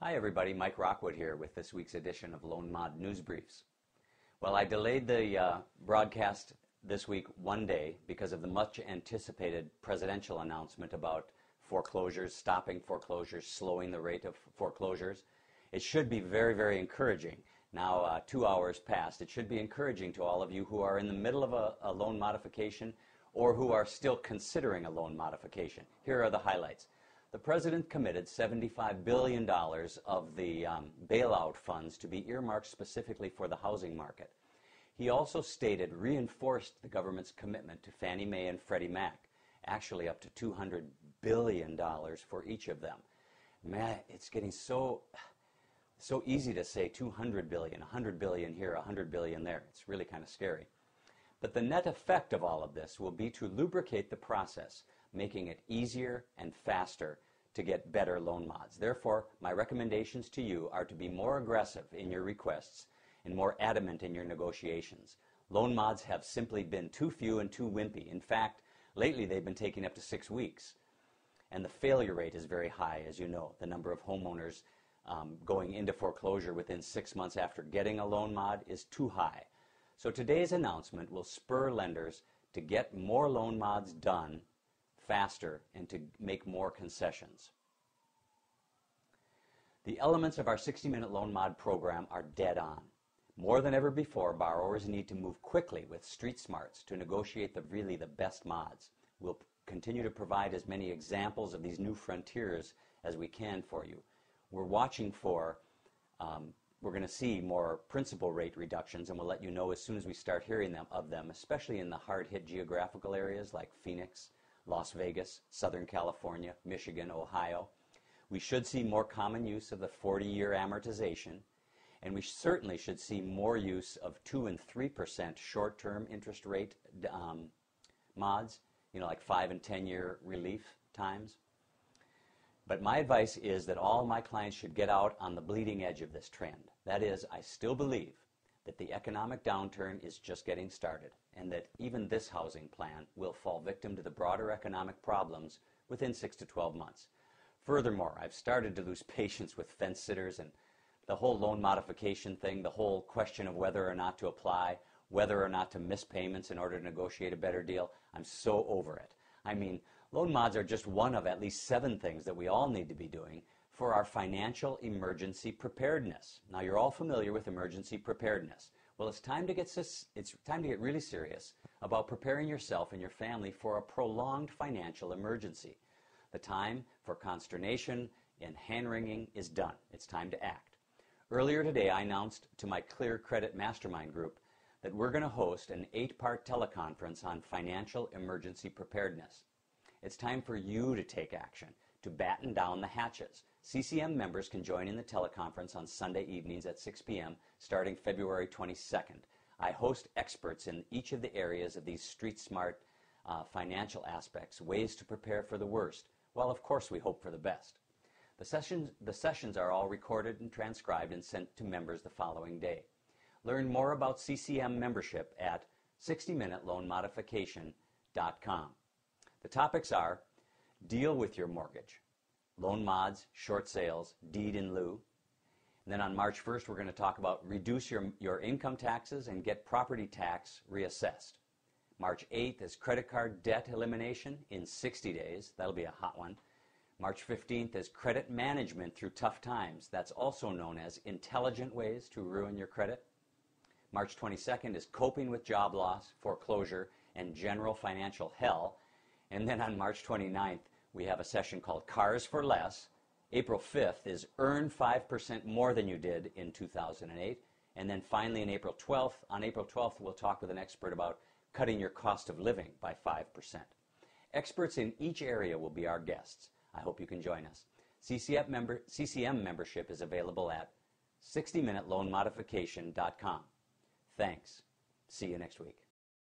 Hi everybody, Mike Rockwood here with this week's edition of Loan Mod News Briefs. Well, I delayed the broadcast this week one day because of the much anticipated presidential announcement about foreclosures, stopping foreclosures, slowing the rate of foreclosures. It should be very, very encouraging. Now 2 hours passed. It should be encouraging to all of you who are in the middle of a loan modification or who are still considering a loan modification. Here are the highlights. The President committed $75 billion of the bailout funds to be earmarked specifically for the housing market. He also reinforced the government's commitment to Fannie Mae and Freddie Mac, actually up to $200 billion for each of them. Man, it's getting so easy to say 200 billion, 100 billion here, 100 billion there. It's really kind of scary. But the net effect of all of this will be to lubricate the process, making it easier and faster to get better loan mods. Therefore, my recommendations to you are to be more aggressive in your requests and more adamant in your negotiations. Loan mods have simply been too few and too wimpy. In fact, lately they've been taking up to 6 weeks. And the failure rate is very high, as you know. The number of homeowners going into foreclosure within 6 months after getting a loan mod is too high. So today's announcement will spur lenders to get more loan mods done faster and to make more concessions. The elements of our 60-minute loan mod program are dead on. More than ever before, borrowers need to move quickly with street smarts to negotiate the best mods. We'll continue to provide as many examples of these new frontiers as we can for you. We're watching for we're going to see more principal rate reductions, and we'll let you know as soon as we start hearing of them, especially in the hard-hit geographical areas like Phoenix, Las Vegas, Southern California, Michigan, Ohio. We should see more common use of the 40-year amortization, and we certainly should see more use of 2 and 3% short-term interest rate mods, like 5 and 10-year relief times. But my advice is that all my clients should get out on the bleeding edge of this trend. That is, I still believe that the economic downturn is just getting started, and that even this housing plan will fall victim to the broader economic problems within 6 to 12 months. Furthermore, I've started to lose patience with fence sitters and the whole loan modification thing, the whole question of whether or not to apply, whether or not to miss payments in order to negotiate a better deal. I'm so over it. I mean, loan mods are just one of at least 7 things that we all need to be doing for our financial emergency preparedness. Now, you're all familiar with emergency preparedness. Well, it's time to get really serious about preparing yourself and your family for a prolonged financial emergency. The time for consternation and hand-wringing is done. It's time to act. Earlier today, I announced to my Clear Credit Mastermind group that we're going to host an 8-part teleconference on financial emergency preparedness. It's time for you to take action, to batten down the hatches. CCM members can join in the teleconference on Sunday evenings at 6 p.m. starting February 22nd. I host experts in each of the areas of these street-smart financial aspects, ways to prepare for the worst, while of course we hope for the best. The sessions are all recorded and transcribed and sent to members the following day. Learn more about CCM membership at 60minuteloanmodification.com. The topics are deal with your mortgage, loan mods, short sales, deed in lieu. And then on March 1st, we're going to talk about reduce your income taxes and get property tax reassessed. March 8th is credit card debt elimination in 60 days. That'll be a hot one. March 15th is credit management through tough times. That's also known as intelligent ways to ruin your credit. March 22nd is coping with job loss, foreclosure, and general financial hell. And then on March 29th, we have a session called Cars for Less. April 5th is earn 5% more than you did in 2008. And then finally on April 12th, we'll talk with an expert about cutting your cost of living by 5%. Experts in each area will be our guests. I hope you can join us. CCM membership is available at 60minuteloanmodification.com. Thanks. See you next week.